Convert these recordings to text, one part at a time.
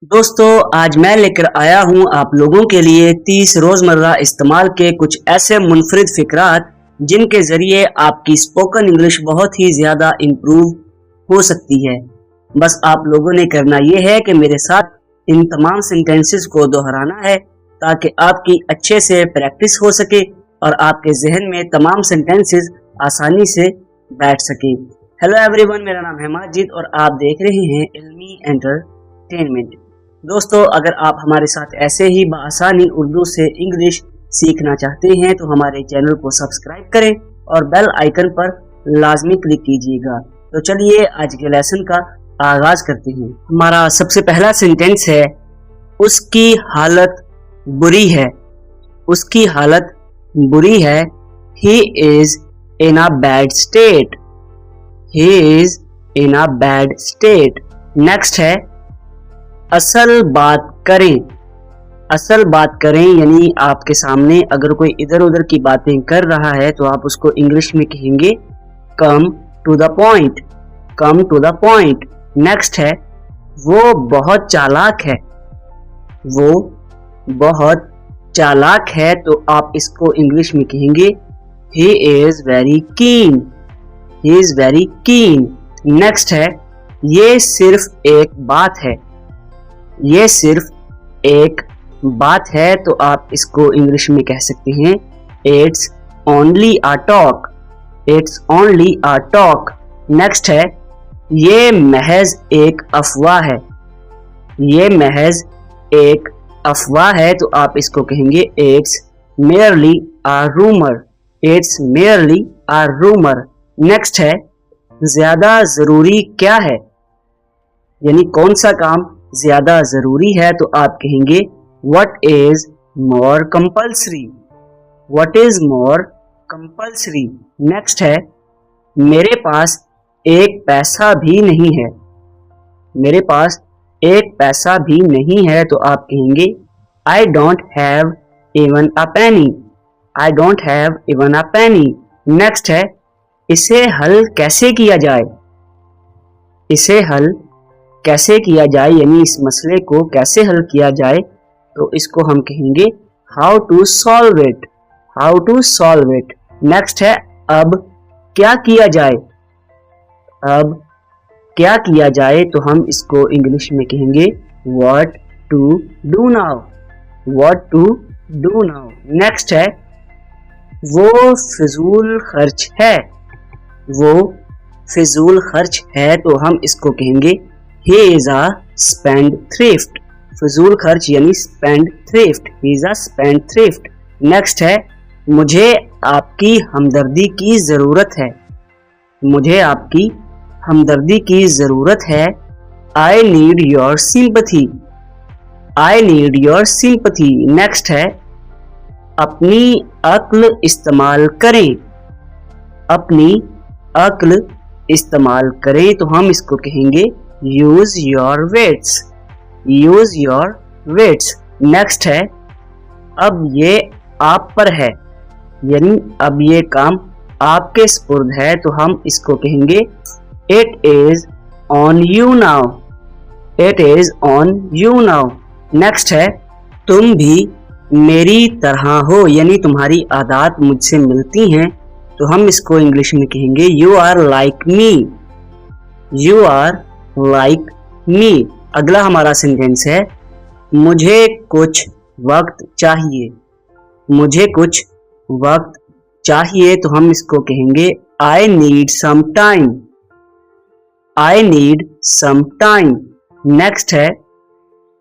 दोस्तों आज मैं लेकर आया हूं आप लोगों के लिए 30 रोजमर्रा इस्तेमाल के कुछ ऐसे मुनफरिद फिकरात जिनके जरिए आपकी स्पोकन इंग्लिश बहुत ही ज्यादा इम्प्रूव हो सकती है। बस आप लोगों ने करना यह है कि मेरे साथ इन तमाम सेंटेंसेस को दोहराना है ताकि आपकी अच्छे से प्रैक्टिस हो सके और आपके जहन में तमाम सेंटेंसेस आसानी से बैठ सके। हेलो एवरीवन, मेरा नाम है माजिद और आप देख रहे हैं इल्मी एंटरटेनमेंट। दोस्तों अगर आप हमारे साथ ऐसे ही बआसानी उर्दू से इंग्लिश सीखना चाहते हैं तो हमारे चैनल को सब्सक्राइब करें और बेल आइकन पर लाजमी क्लिक कीजिएगा। तो चलिए आज के लेसन का आगाज करते हैं। हमारा सबसे पहला सेंटेंस है, उसकी हालत बुरी है। उसकी हालत बुरी है। He is in a bad state. He is in a bad state. Next है, असल बात करें। असल बात करें यानी आपके सामने अगर कोई इधर उधर की बातें कर रहा है तो आप उसको इंग्लिश में कहेंगे come to the point. Come to the point. Next है, वो बहुत चालाक है। वो बहुत चालाक है तो आप इसको इंग्लिश में कहेंगे he is very keen. He is very keen. Next है, ये सिर्फ एक बात है। ये सिर्फ एक बात है तो आप इसको इंग्लिश में कह सकते हैं it's only a talk. It's only a talk. Next है, ये महज एक अफवाह है। ये महज एक अफवाह है तो आप इसको कहेंगे it's merely a rumour. It's merely a rumour. Next है, ज्यादा जरूरी क्या है यानी कौन सा काम ज्यादा जरूरी है तो आप कहेंगे what is more compulsory. What is more compulsory. Next है, मेरे पास एक पैसा भी नहीं है। मेरे पास एक पैसा भी नहीं है तो आप कहेंगे I don't have even a Penney. I don't have even a Penney. Next है, इसे हल कैसे किया जाए। इसे हल कैसे किया जाए यानी इस मसले को कैसे हल किया जाए तो इसको हम कहेंगे how to solve it. How to solve it. Next है, अब क्या किया जाए। अब क्या किया जाए तो हम इसको इंग्लिश में कहेंगे what to do now. What to do now. Next है, वो फिजूल खर्च है। वो फिजूल खर्च है तो हम इसको कहेंगे he is a spendthrift। फजूल खर्च यानी spendthrift। he is a spendthrift। Next है, मुझे आपकी हमदर्दी की जरूरत है। मुझे आपकी हमदर्दी की जरूरत है। I need your sympathy। I need your sympathy। Next है, अपनी अक्ल इस्तेमाल करें। अपनी अक्ल इस्तेमाल करें तो हम इसको कहेंगे use your weights. Use your weights. Next है, अब ये आप पर है यानी अब ये काम आपके स्पुर्द है तो हम इसको कहेंगे it is on you now. It is on you now. Next है, तुम भी मेरी तरह हो यानी तुम्हारी आदत मुझसे मिलती हैं तो हम इसको इंग्लिश में कहेंगे you are like me. You are like me. अगला हमारा सेंटेंस है, मुझे कुछ वक्त चाहिए। मुझे कुछ वक्त चाहिए तो हम इसको कहेंगे I need some time. I need some time. Next है,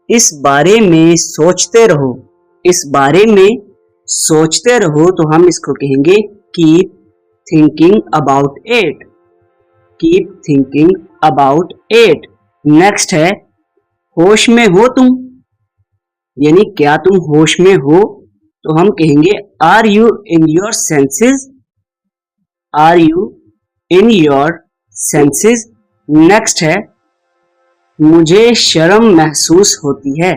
इस बारे में सोचते रहो। इस बारे में सोचते रहो तो हम इसको कहेंगे keep thinking about it. Keep thinking about it. Next है, होश में हो तुम यानी क्या तुम होश में हो तो हम कहेंगे are you in your senses. Are you in your senses. Next है, मुझे शर्म महसूस होती है।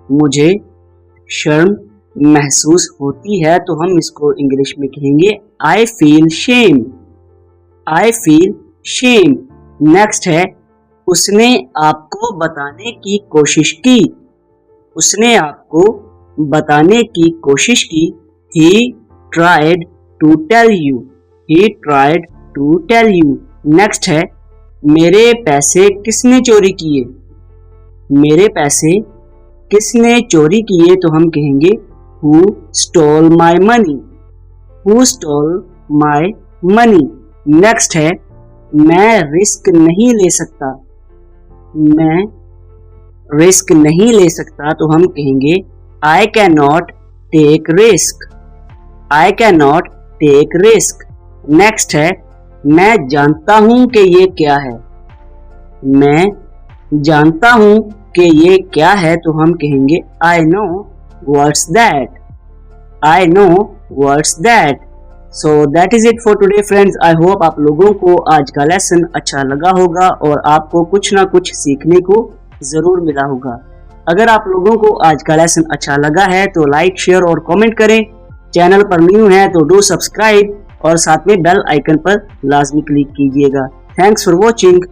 मुझे शर्म महसूस होती है तो हम इसको इंग्लिश में कहेंगे I feel shame. I feel shame. Next है, उसने आपको बताने की कोशिश की। उसने आपको बताने की कोशिश की। He tried to tell you. He tried to tell you. Next है मेरे पैसे किसने चोरी किए। मेरे पैसे किसने चोरी किए तो हम कहेंगे Who stole my money? Who stole my money? Next है मैं रिस्क नहीं ले सकता। मैं रिस्क नहीं ले सकता तो हम कहेंगे I cannot take risk. I cannot take risk. Next है मैं जानता हूं कि ये क्या है। मैं जानता हूं कि ये क्या है तो हम कहेंगे I know what's that. I know what's that. So that is it for today friends. I hope आप लोगों को आज का लेसन अच्छा लगा होगा और आपको कुछ ना कुछ सीखने को जरूर मिला होगा। अगर आप लोगों को आज का लेसन अच्छा लगा है तो लाइक शेयर और कमेंट करें। चैनल पर न्यू है तो डू सब्सक्राइब और साथ में बेल आइकन पर लाजमी क्लिक कीजिएगा। Thanks for watching.